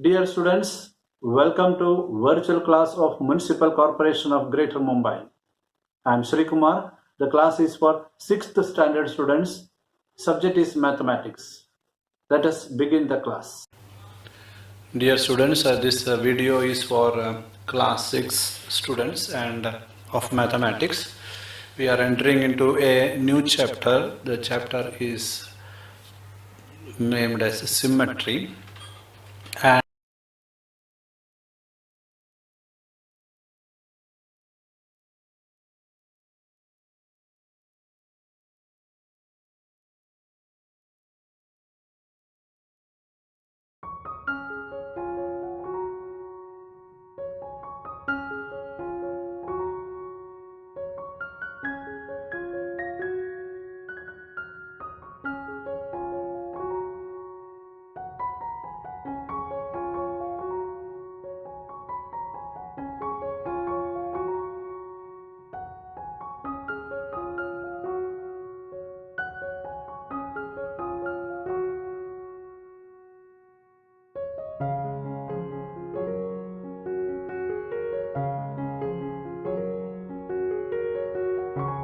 Dear students, welcome to virtual class of Municipal Corporation of Greater Mumbai. I am Sri Kumar. The class is for 6th standard students. Subject is mathematics. Let us begin the class. Dear students, this video is for class 6 students and of mathematics. We are entering into a new chapter. The chapter is named as symmetry.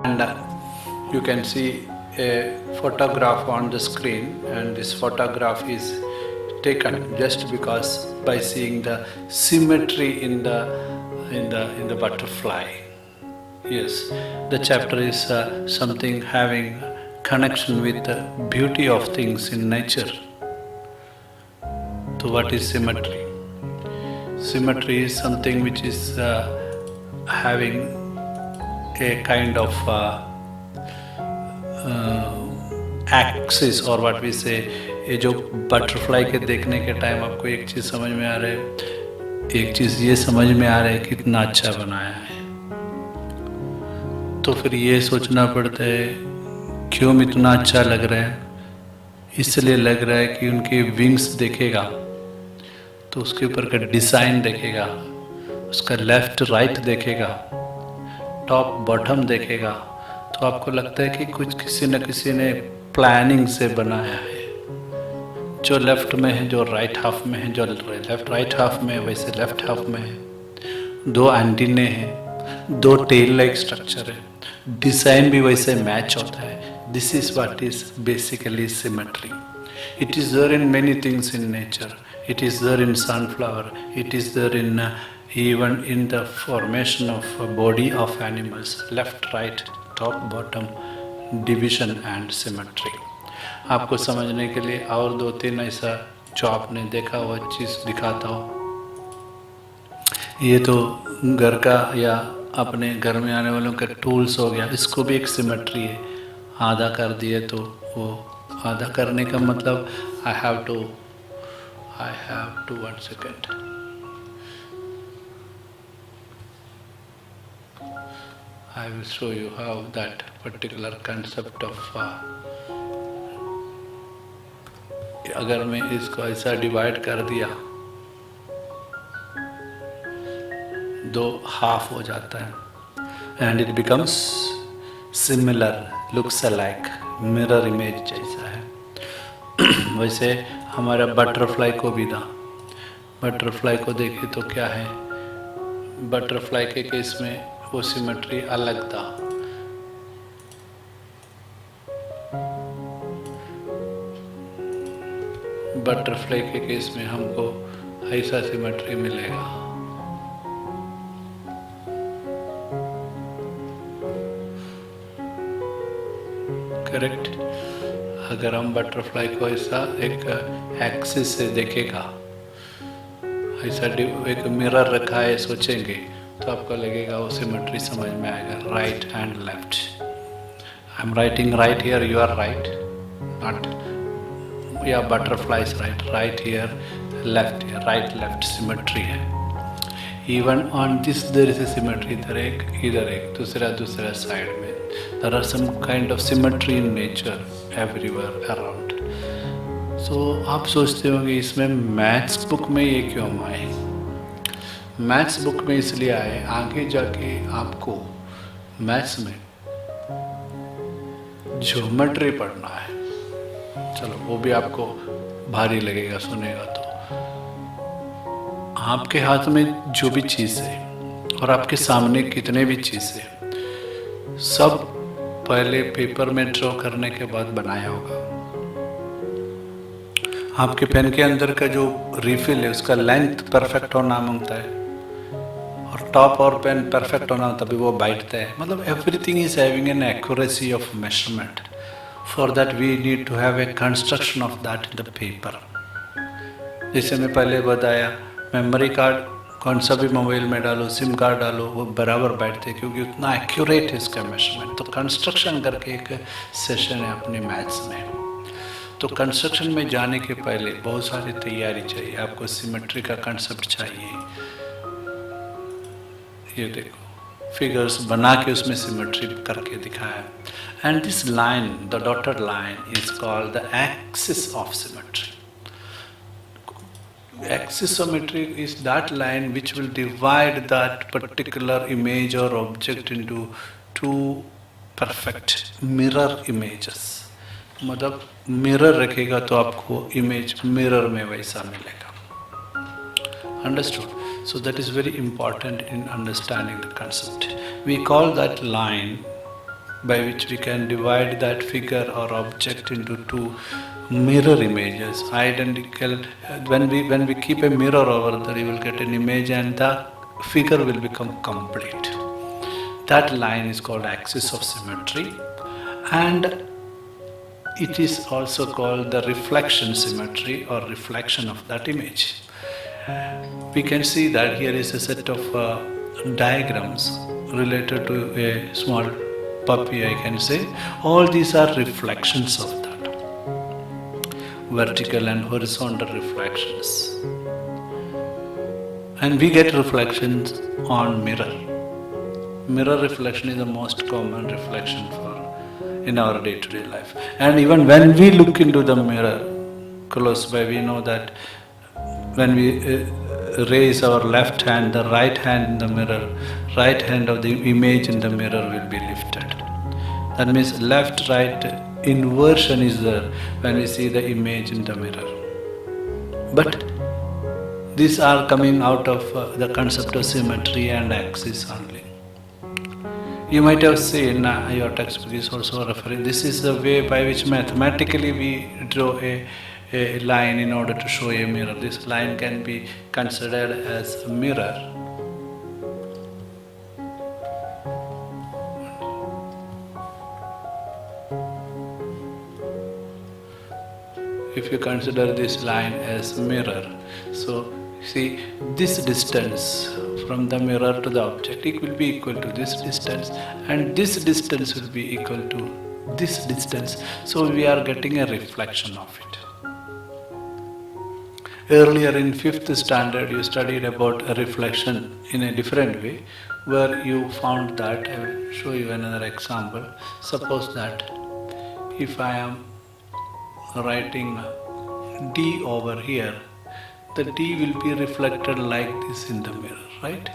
And you can see a photograph on the screen, and this photograph is taken just because by seeing the symmetry in the butterfly. Yes, the chapter is something having connection with the beauty of things in nature. So what is symmetry? Symmetry is something which is having a kind of axis, or what we say. ये जो butterfly के देखने के time आपको एक चीज़ समझ में आ रहा है, एक चीज़ ये समझ में आ रहा है कितना अच्छा बनाया है, तो फिर ये सोचना पड़ता है क्यों इतना अच्छा लग रहा है. इसलिए लग रहा है कि उनके विंग्स देखेगा तो उसके ऊपर का डिज़ाइन देखेगा, उसका लेफ्ट राइट देखेगा, टॉप बॉटम देखेगा, तो आपको लगता है कि कुछ किसी न किसी ने प्लानिंग से बनाया है. जो लेफ्ट में है, जो राइट हाफ में है, जो लेफ्ट राइट हाफ में है, वैसे लेफ्ट हाफ में है. दो एंटीने हैं, दो टेल लाइक स्ट्रक्चर है, डिज़ाइन भी वैसे मैच होता है. This is what is basically symmetry. It is there in many things in nature. It is there in sunflower. It is there in even in the formation of body of animals. Left, right, top, bottom, division and symmetry. आपको समझने के लिए और दो तीन ऐसा जो आपने देखा हुआ चीज़ दिखाता हूँ. ये तो घर का या अपने घर में आने वालों का टूल्स हो गया. इसको भी एक सिमेट्री है. आधा कर दिए तो वो आधा करने का मतलब I have to 1 second. I will show you how that particular concept of अगर मैं इसको ऐसा डिवाइड कर दिया, दो हाफ हो जाता है and it becomes similar, looks alike, mirror image जैसा है. वैसे हमारा बटरफ्लाई को भी था. बटरफ्लाई को देखे तो क्या है, बटरफ्लाई के केस में वो सिमेट्री अलग था. बटरफ्लाई के केस में हमको ऐसा सिमेट्री मिलेगा. करेक्ट. अगर हम बटरफ्लाई को ऐसा एक एक्सिस से देखेगा, ऐसा एक मिरर रखा है सोचेंगे, तो आपको लगेगा वो सिमेट्री समझ में आएगा. Right and left. I am writing right here, you are right, not या butterfly is right. Right here, left here, right left symmetry है. Even on this there is a symmetry. इधर एक दूसरा साइड में. There are some kind of symmetry in nature everywhere around. So आप सोचते होंगे इसमें मैथ्स बुक में ये क्यों आए. मैथ्स बुक में इसलिए आए, आगे जाके आपको मैथ्स में ज्योमेट्री पढ़ना है. चलो वो भी आपको भारी लगेगा सुनेगा तो. आपके हाथ में जो भी चीज़ है और आपके सामने कितने भी चीज़ है, सब पहले पेपर में ड्रॉ करने के बाद बनाया होगा। आपके पेन के अंदर का जो रिफिल है उसका लेंथ परफेक्ट होना मांगता है, और टॉप और पेन परफेक्ट होना तभी वो बैठता है। मतलब everything is having an accuracy of measurement. For that we need to have a construction of that in the paper. जैसे मैं पहले बताया, मेमोरी कार्ड कौन सा भी मोबाइल में डालो, सिम कार्ड डालो, वो बराबर बैठते हैं क्योंकि उतना एक्यूरेट है इसका मेजरमेंट। तो कंस्ट्रक्शन करके एक सेशन है अपने मैथ्स में। तो कंस्ट्रक्शन में जाने के पहले बहुत सारी तैयारी चाहिए। आपको सिमेट्री का कंसेप्ट चाहिए। ये देखो फिगर्स बना के उसमें सिमेट्री करके दिखाया। And this line, the dotted line is called the axis of symmetry. Axis symmetry is that line which will divide that particular image or object into two perfect mirror images. मतलब mirror रखेगा तो आपको image mirror में वैसा मिलेगा. Understood? So that is very important in understanding the concept. We call that line by which we can divide that figure or object into two mirror images, identical. When we keep a mirror over there, you will get an image and the figure will become complete. That line is called axis of symmetry, and it is also called the reflection symmetry or reflection of that image. We can see that here is a set of diagrams related to a small puppy, I can say. All these are reflections of that. Vertical and horizontal reflections. And we get reflections on mirror. Mirror reflection is the most common reflection in our day-to-day life. And even when we look into the mirror close by, we know that when we raise our left hand, the right hand in the mirror, right hand of the image in the mirror will be lifted. That means left, right inversion is there when we see the image in the mirror. But these are coming out of the concept of symmetry and axis only. You might have seen your textbook is also referring. This is the way by which mathematically we draw a line in order to show a mirror. This line can be considered as a mirror. If you consider this line as mirror, so see this distance from the mirror to the object, it will be equal to this distance, and this distance will be equal to this distance. So we are getting a reflection of it. Earlier in 5th standard you studied about a reflection in a different way, where you found that, I will show you another example. Suppose that if I am writing D over here, the D will be reflected like this in the mirror, right?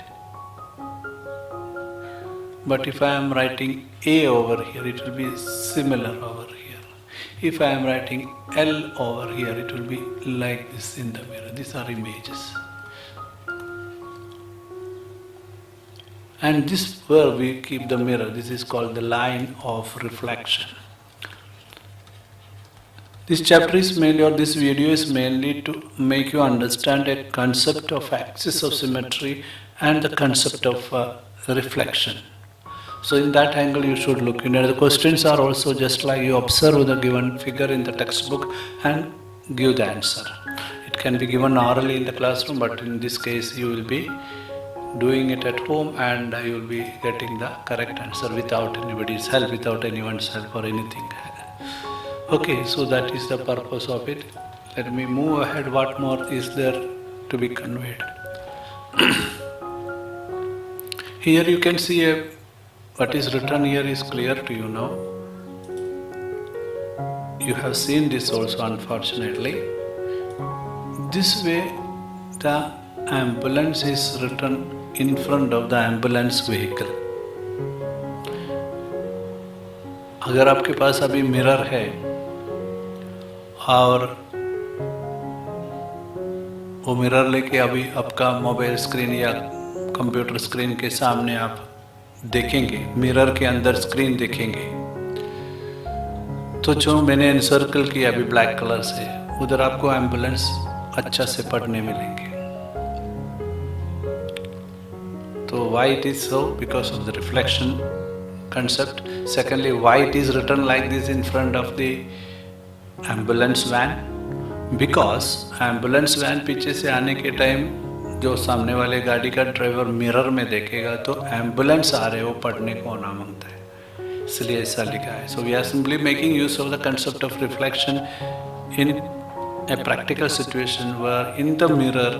But if I am writing A over here, it will be similar over here. If I am writing L over here, it will be like this in the mirror. These are images. And this where we keep the mirror, this is called the line of reflection. This chapter is mainly, or this video is mainly to make you understand a concept of axis of symmetry and the concept of reflection. So in that angle you should look in. The questions are also just like you observe the given figure in the textbook and give the answer. It can be given orally in the classroom, but in this case you will be doing it at home and you will be getting the correct answer without anybody's help, without anyone's help or anything. Okay, so that is the purpose of it. Let me move ahead. What more is there to be conveyed? Here you can see what is written here is clear to you now. You have seen this also, unfortunately. This way the ambulance is written in front of the ambulance vehicle. अगर आपके पास अभी mirror है और वो mirror लेके अभी आपका mobile screen या कंप्यूटर स्क्रीन के सामने आप देखेंगे, मिरर के अंदर स्क्रीन देखेंगे, तो जो मैंने एनसर्कल किया अभी ब्लैक कलर से, उधर आपको एम्बुलेंस अच्छा से पढ़ने मिलेंगे. तो why it is so? Because of the reflection concept. Secondly, why it is written like this in front of the ambulance van? Because ambulance van पीछे से आने के टाइम जो सामने वाले गाड़ी का ड्राइवर मिरर में देखेगा तो एम्बुलेंस आ रहे हो पढ़ने को ना मांगता है, इसलिए ऐसा लिखा है. So we are simply making use of the concept of reflection in a practical situation where in the mirror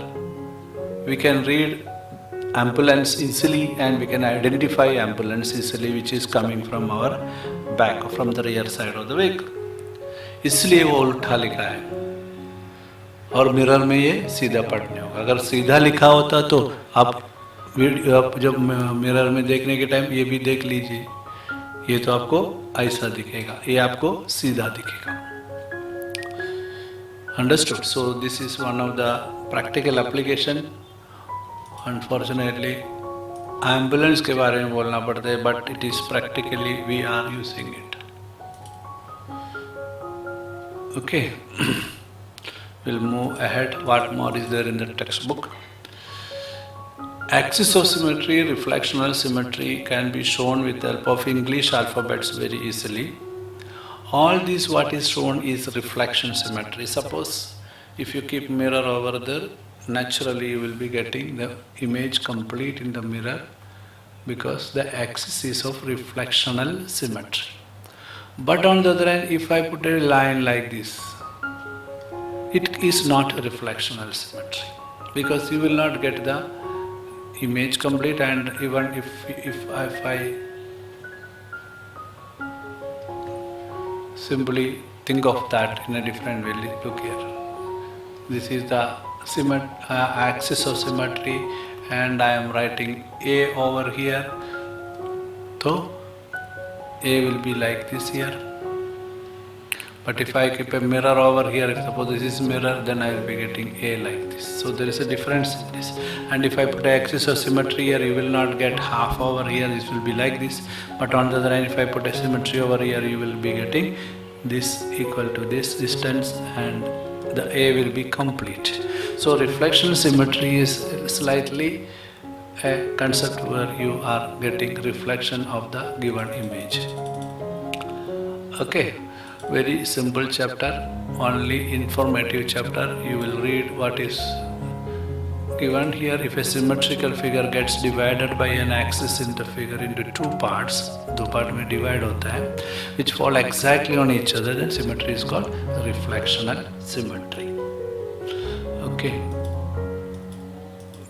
we can read ambulance easily and we can identify ambulance easily which is coming from our back or from the rear side of the vehicle. इसलिए वो उल्टा लिखा है और mirror में ये सीधा पढ़ने होगा. अगर सीधा लिखा होता तो आप जब मिरर में देखने के टाइम ये भी देख लीजिए, ये तो आपको ऐसा दिखेगा, ये आपको सीधा दिखेगा. Understood? So this is one of the practical application. Unfortunately, ambulance के बारे में बोलना पड़ता है, but it is practically we are using it. Okay, we'll move ahead. What more is there in the textbook? Axis of symmetry, reflectional symmetry can be shown with the help of English alphabets very easily. All this what is shown is reflection symmetry. Suppose if you keep mirror over there, naturally you will be getting the image complete in the mirror because the axis is of reflectional symmetry. But on the other hand, if I put a line like this, it is not a reflectional symmetry because you will not get the image complete. And even if I simply think of that in a different way, look here. This is the axis of symmetry and I am writing A over here. So A will be like this here. But if I keep a mirror over here, if suppose this is mirror, then I will be getting A like this. So there is a difference in this. And if I put an axis of symmetry here, you will not get half over here, this will be like this. But on the other hand, if I put a symmetry over here, you will be getting this equal to this distance and the A will be complete. So reflection symmetry is slightly a concept where you are getting reflection of the given image. Okay, very simple chapter, only informative chapter. You will read what is given here. If a symmetrical figure gets divided by an axis in the figure into two parts, दो part में divide होता है, which fall exactly on each other, then symmetry is called reflectional symmetry. Okay.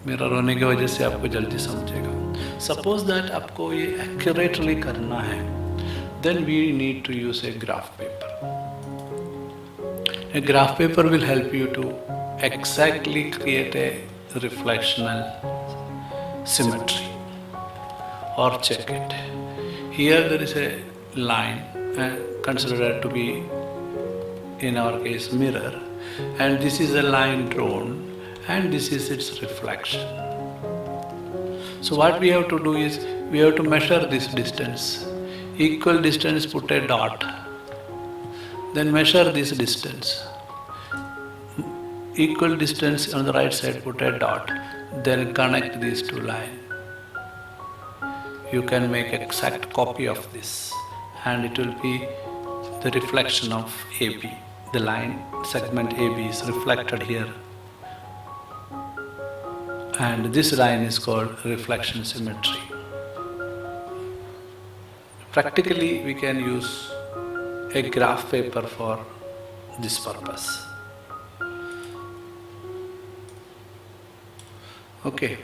Mirror होने की वजह से आपको जल्दी समझेगा. Suppose that आपको ये accurately करना है, then we need to use a graph paper. A graph paper will help you to exactly create a reflectional symmetry or check it. Here there is a line considered to be, in our case, mirror, and this is a line drawn and this is its reflection. So what we have to do is we have to measure this distance. Equal distance, put a dot. Then measure this distance. Equal distance on the right side, put a dot. Then connect these two lines. You can make exact copy of this and it will be the reflection of AB. The line segment AB is reflected here. And this line is called reflection symmetry. Practically, we can use a graph paper for this purpose. Okay,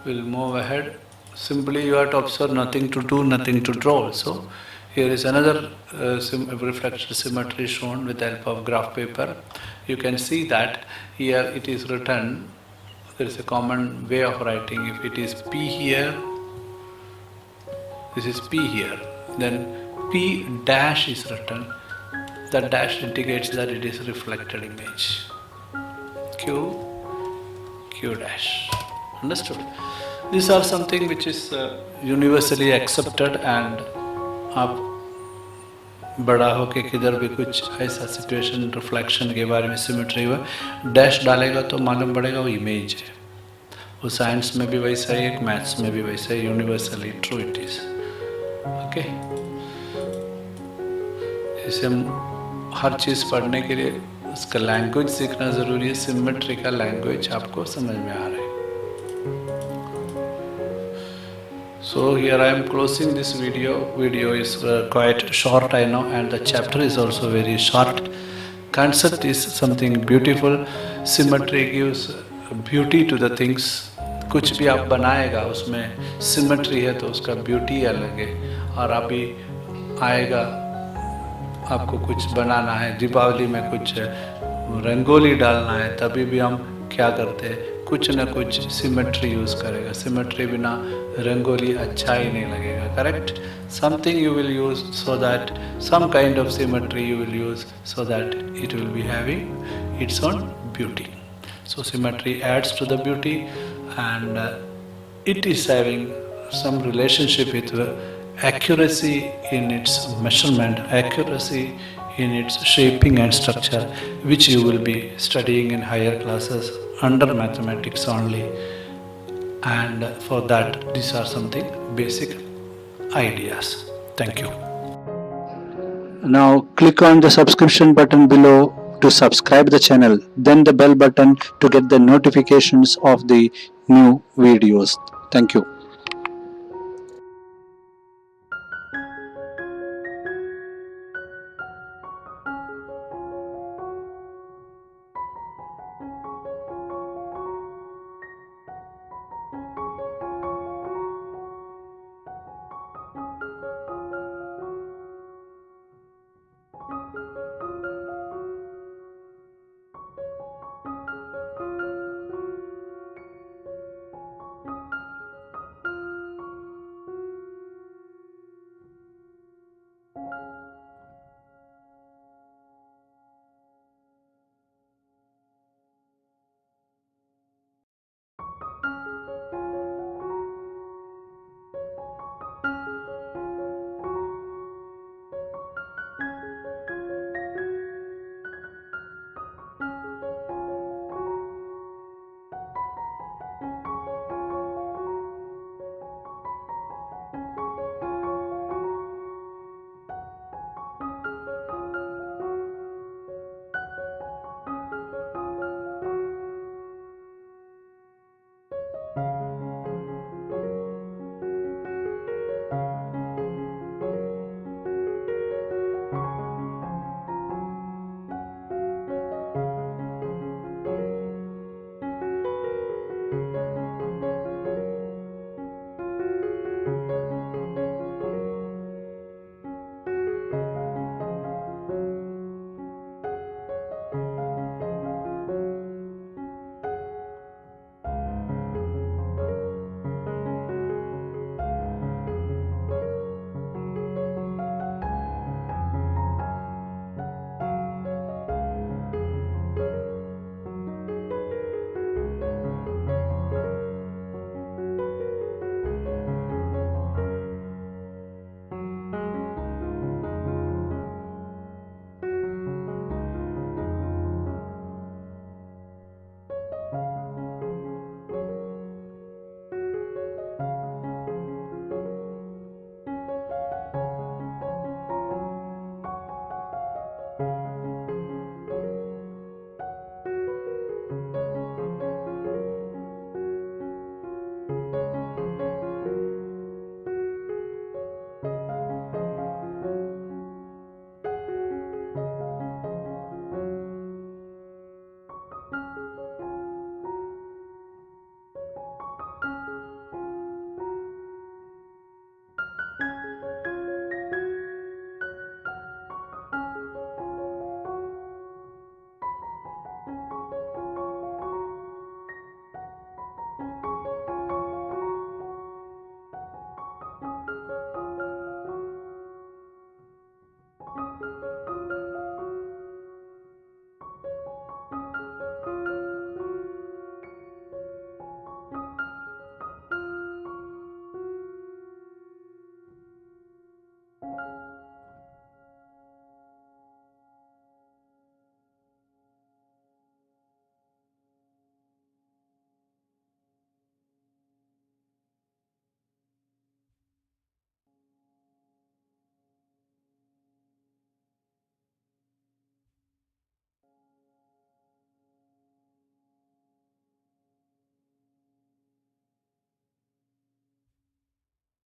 we'll move ahead. Simply you have to observe nothing to do, nothing to draw also. Here is another reflection symmetry shown with the help of graph paper. You can see that here it is written, there is a common way of writing. If it is P here, this is P here, then P dash is written. That dash indicates that it is reflected image. Q Q dash. Understood? These are something which is universally accepted, and आप बड़ा होके किधर भी कुछ ऐसा situation reflection के बारे में सिमेट्री हुआ डैश डालेगा तो मालूम पड़ेगा वो इमेज है. वो साइंस में भी वैसा ही, एक मैथ्स में भी वैसा ही, universally true it is. Okay, जैसे हम हर चीज़ पढ़ने के लिए उसका लैंग्वेज सीखना ज़रूरी है. सिमेट्री का लैंग्वेज आपको समझ में आ रहा है. So here I am closing this video. Video is quite short, I know, and the chapter is also very short. Concept is something beautiful. Symmetry gives beauty to the things. कुछ भी आप बनाएगा उसमें सिमेट्री है तो उसका beauty अलग है. और अभी आएगा आपको कुछ बनाना है, दीपावली में कुछ रंगोली डालना है, तभी भी हम क्या करते हैं, कुछ ना कुछ सिमेट्री यूज़ करेगा. सिमेट्री बिना रंगोली अच्छा ही नहीं लगेगा. Correct? Something you will use so that some kind of symmetry you will use so that it will be having its own beauty. So symmetry adds to the beauty, and it is having some relationship with accuracy in its measurement, accuracy in its shaping and structure, which you will be studying in higher classes under mathematics only. And for that, these are something basic ideas. Thank you. Now click on the subscription button below to subscribe the channel, then the bell button to get the notifications of the new videos. Thank you.